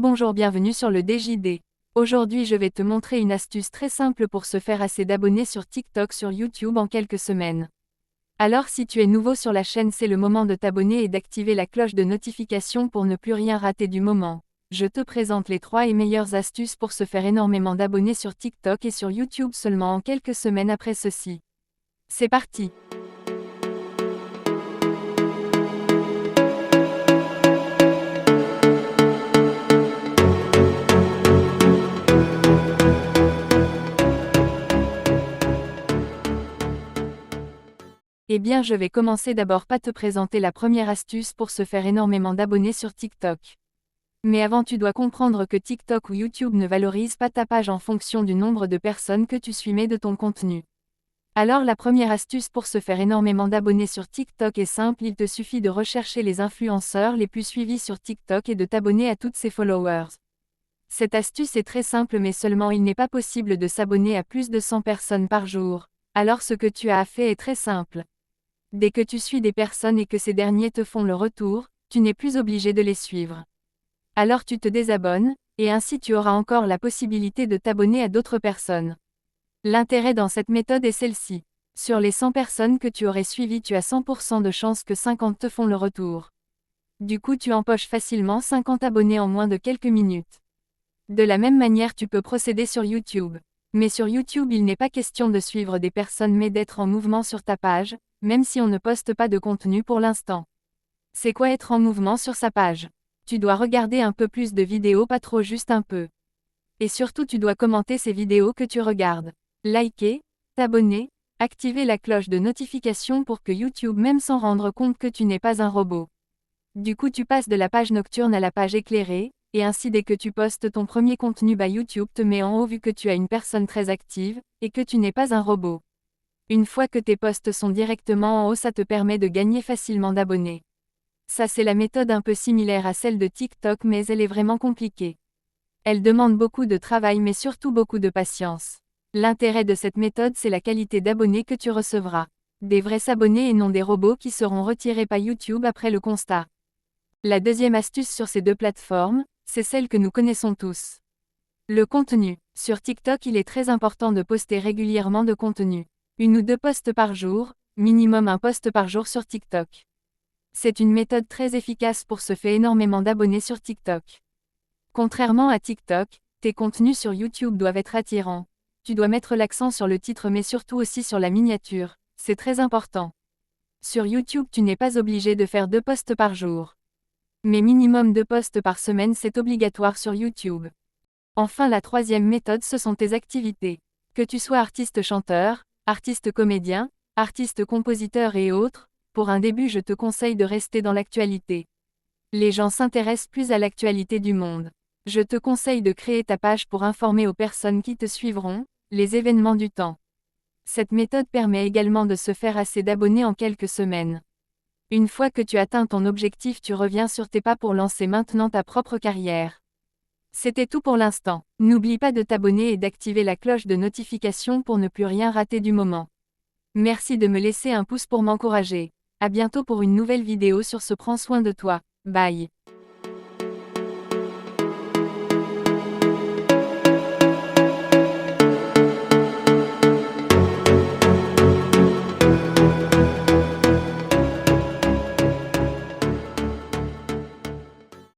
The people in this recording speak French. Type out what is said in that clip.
Bonjour, bienvenue sur le DJD. Aujourd'hui je vais te montrer une astuce très simple pour se faire assez d'abonnés sur TikTok sur YouTube en quelques semaines. Alors si tu es nouveau sur la chaîne, c'est le moment de t'abonner et d'activer la cloche de notification pour ne plus rien rater du moment. Je te présente les 3 et meilleures astuces pour se faire énormément d'abonnés sur TikTok et sur YouTube seulement en quelques semaines après ceci. C'est parti! Eh bien, je vais commencer d'abord par te présenter la première astuce pour se faire énormément d'abonnés sur TikTok. Mais avant, tu dois comprendre que TikTok ou YouTube ne valorise pas ta page en fonction du nombre de personnes que tu suis mais de ton contenu. Alors la première astuce pour se faire énormément d'abonnés sur TikTok est simple, il te suffit de rechercher les influenceurs les plus suivis sur TikTok et de t'abonner à toutes ses followers. Cette astuce est très simple, mais seulement il n'est pas possible de s'abonner à plus de 100 personnes par jour. Alors ce que tu as à faire est très simple. Dès que tu suis des personnes et que ces derniers te font le retour, tu n'es plus obligé de les suivre. Alors tu te désabonnes, et ainsi tu auras encore la possibilité de t'abonner à d'autres personnes. L'intérêt dans cette méthode est celle-ci. Sur les 100 personnes que tu aurais suivies, tu as 100% de chances que 50 te font le retour. Du coup, tu empoches facilement 50 abonnés en moins de quelques minutes. De la même manière, tu peux procéder sur YouTube. Mais sur YouTube, il n'est pas question de suivre des personnes mais d'être en mouvement sur ta page, même si on ne poste pas de contenu pour l'instant. C'est quoi être en mouvement sur sa page? Tu dois regarder un peu plus de vidéos, pas trop, juste un peu. Et surtout, tu dois commenter ces vidéos que tu regardes. Liker, t'abonner, activer la cloche de notification pour que YouTube même s'en rende compte que tu n'es pas un robot. Du coup, tu passes de la page nocturne à la page éclairée, et ainsi dès que tu postes ton premier contenu, YouTube te met en haut vu que tu as une personne très active, et que tu n'es pas un robot. Une fois que tes posts sont directement en haut, ça te permet de gagner facilement d'abonnés. Ça, c'est la méthode un peu similaire à celle de TikTok, mais elle est vraiment compliquée. Elle demande beaucoup de travail mais surtout beaucoup de patience. L'intérêt de cette méthode, c'est la qualité d'abonnés que tu recevras. Des vrais abonnés et non des robots qui seront retirés par YouTube après le constat. La deuxième astuce sur ces deux plateformes, c'est celle que nous connaissons tous. Le contenu. Sur TikTok, il est très important de poster régulièrement de contenu. 1 ou 2 posts par jour, minimum 1 post par jour sur TikTok. C'est une méthode très efficace pour se faire énormément d'abonnés sur TikTok. Contrairement à TikTok, tes contenus sur YouTube doivent être attirants. Tu dois mettre l'accent sur le titre mais surtout aussi sur la miniature, c'est très important. Sur YouTube, tu n'es pas obligé de faire 2 posts par jour. Mais minimum 2 posts par semaine, c'est obligatoire sur YouTube. Enfin, la troisième méthode, ce sont tes activités. Que tu sois artiste-chanteur, artiste-comédien, artiste-compositeur et autres, pour un début, je te conseille de rester dans l'actualité. Les gens s'intéressent plus à l'actualité du monde. Je te conseille de créer ta page pour informer aux personnes qui te suivront, les événements du temps. Cette méthode permet également de se faire assez d'abonnés en quelques semaines. Une fois que tu atteins ton objectif, tu reviens sur tes pas pour lancer maintenant ta propre carrière. C'était tout pour l'instant. N'oublie pas de t'abonner et d'activer la cloche de notification pour ne plus rien rater du moment. Merci de me laisser un pouce pour m'encourager. À bientôt pour une nouvelle vidéo sur ce. Prends soin de toi. Bye.